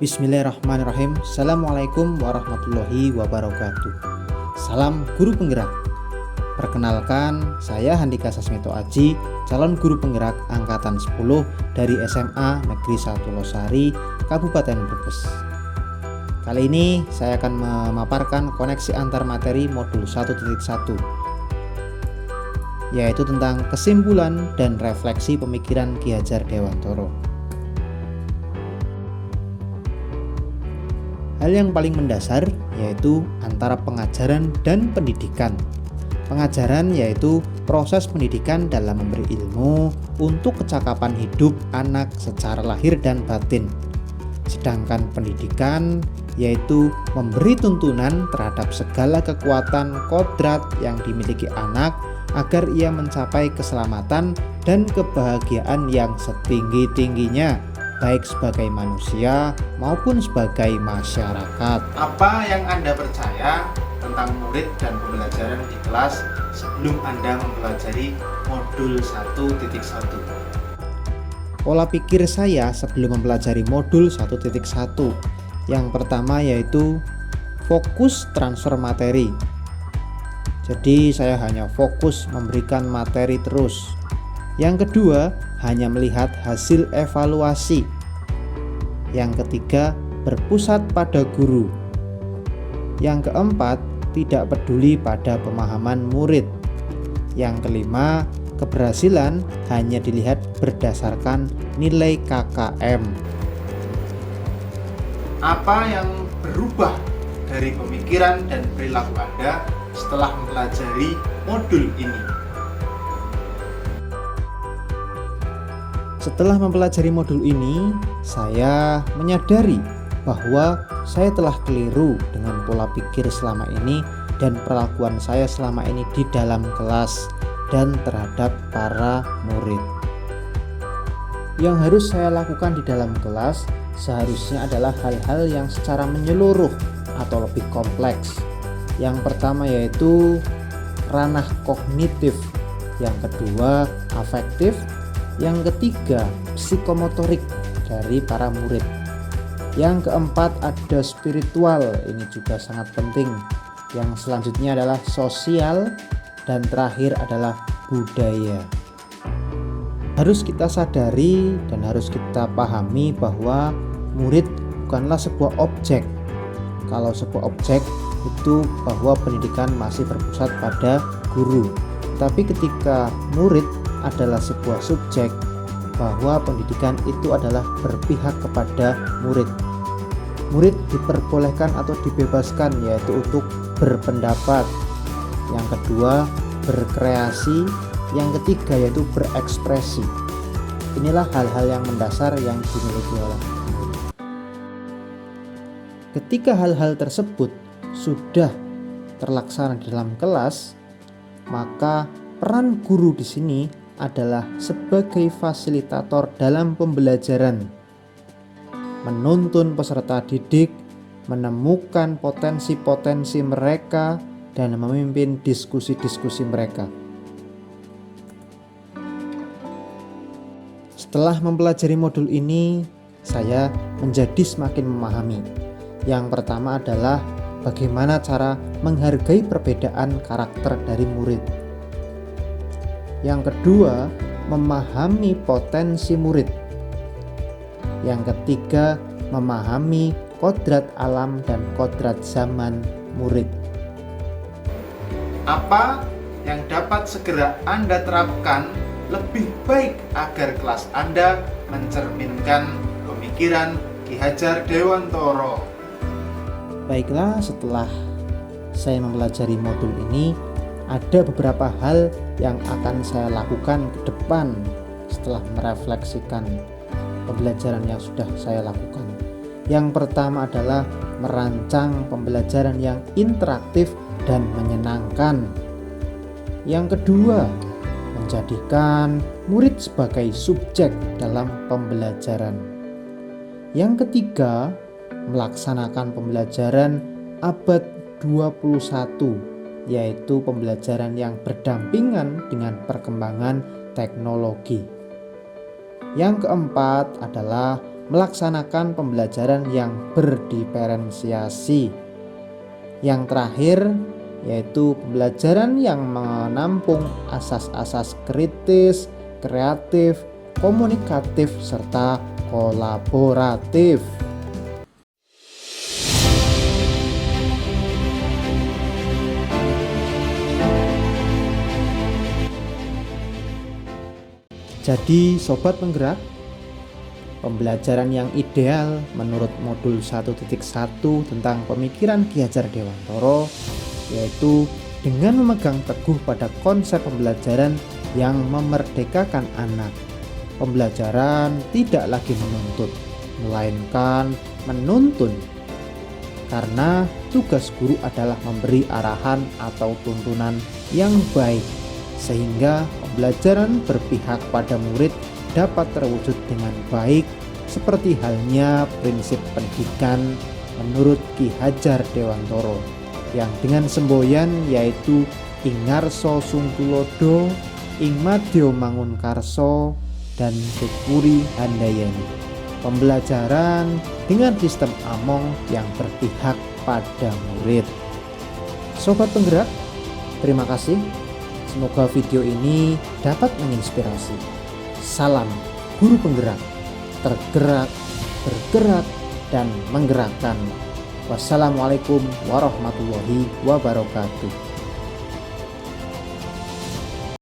Bismillahirrahmanirrahim. Assalamualaikum warahmatullahi wabarakatuh. Salam guru penggerak. Perkenalkan, saya Handika Sasmito Aji, calon guru penggerak angkatan 10 dari SMA Negeri 1 Losari, Kabupaten Brebes. Kali ini saya akan memaparkan koneksi antar materi modul 1.1, yaitu tentang kesimpulan dan refleksi pemikiran Ki Hajar Dewantoro. Hal yang paling mendasar yaitu antara pengajaran dan pendidikan. Pengajaran yaitu proses pendidikan dalam memberi ilmu untuk kecakapan hidup anak secara lahir dan batin. Sedangkan pendidikan yaitu memberi tuntunan terhadap segala kekuatan kodrat yang dimiliki anak agar ia mencapai keselamatan dan kebahagiaan yang setinggi-tingginya, baik sebagai manusia maupun sebagai masyarakat. Apa yang Anda percaya tentang murid dan pembelajaran di kelas sebelum Anda mempelajari modul 1.1? Pola pikir saya sebelum mempelajari modul 1.1, yang pertama yaitu fokus transfer materi. Jadi saya hanya fokus memberikan materi terus. Yang kedua, hanya melihat hasil evaluasi. Yang ketiga, berpusat pada guru. Yang keempat, tidak peduli pada pemahaman murid. Yang kelima, keberhasilan hanya dilihat berdasarkan nilai KKM. Apa yang berubah dari pemikiran dan perilaku Anda setelah mempelajari modul ini? Setelah mempelajari modul ini, saya menyadari bahwa saya telah keliru dengan pola pikir selama ini dan perlakuan saya selama ini di dalam kelas dan terhadap para murid. Yang harus saya lakukan di dalam kelas seharusnya adalah hal-hal yang secara menyeluruh atau lebih kompleks. Yang pertama yaitu ranah kognitif, yang kedua afektif, yang ketiga psikomotorik dari para murid, yang keempat ada spiritual, ini juga sangat penting, yang selanjutnya adalah sosial, dan terakhir adalah budaya. Harus kita sadari dan harus kita pahami bahwa murid bukanlah sebuah objek. Kalau sebuah objek itu bahwa pendidikan masih berpusat pada guru, tapi ketika murid adalah sebuah subjek, bahwa pendidikan itu adalah berpihak kepada murid. Murid diperbolehkan atau dibebaskan yaitu untuk berpendapat, yang kedua berkreasi, yang ketiga yaitu berekspresi. Inilah hal-hal yang mendasar yang dimiliki oleh murid. Ketika hal-hal tersebut sudah terlaksana di dalam kelas, maka peran guru di sini adalah sebagai fasilitator dalam pembelajaran, menuntun peserta didik, menemukan potensi-potensi mereka, dan memimpin diskusi-diskusi mereka. Setelah mempelajari modul ini, saya menjadi semakin memahami. Yang pertama adalah bagaimana cara menghargai perbedaan karakter dari murid. Yang kedua, memahami potensi murid. Yang ketiga, memahami kodrat alam dan kodrat zaman murid. Apa yang dapat segera Anda terapkan lebih baik agar kelas Anda mencerminkan pemikiran Ki Hajar Dewantoro? Baiklah, setelah saya mempelajari modul ini, ada beberapa hal yang akan saya lakukan ke depan setelah merefleksikan pembelajaran yang sudah saya lakukan. Yang pertama adalah merancang pembelajaran yang interaktif dan menyenangkan. Yang kedua, menjadikan murid sebagai subjek dalam pembelajaran. Yang ketiga, melaksanakan pembelajaran abad 21, yaitu pembelajaran yang berdampingan dengan perkembangan teknologi. Yang keempat adalah melaksanakan pembelajaran yang berdiferensiasi. Yang terakhir yaitu pembelajaran yang menampung asas-asas kritis, kreatif, komunikatif, serta kolaboratif. Jadi sobat penggerak, pembelajaran yang ideal menurut modul 1.1 tentang pemikiran Ki Hajar Dewantara yaitu dengan memegang teguh pada konsep pembelajaran yang memerdekakan anak. Pembelajaran tidak lagi menuntut, melainkan menuntun. Karena tugas guru adalah memberi arahan atau tuntunan yang baik, sehingga pembelajaran berpihak pada murid dapat terwujud dengan baik, seperti halnya prinsip pendidikan menurut Ki Hajar Dewantara yang dengan semboyan yaitu ing ngarsa sungtulodo, ing madya mangunkarsa, dan tuturi handayani. Pembelajaran dengan sistem among yang berpihak pada murid. Sobat penggerak, terima kasih. Semoga video ini dapat menginspirasi. Salam guru penggerak, tergerak, bergerak, dan menggerakkan. Wassalamualaikum warahmatullahi wabarakatuh.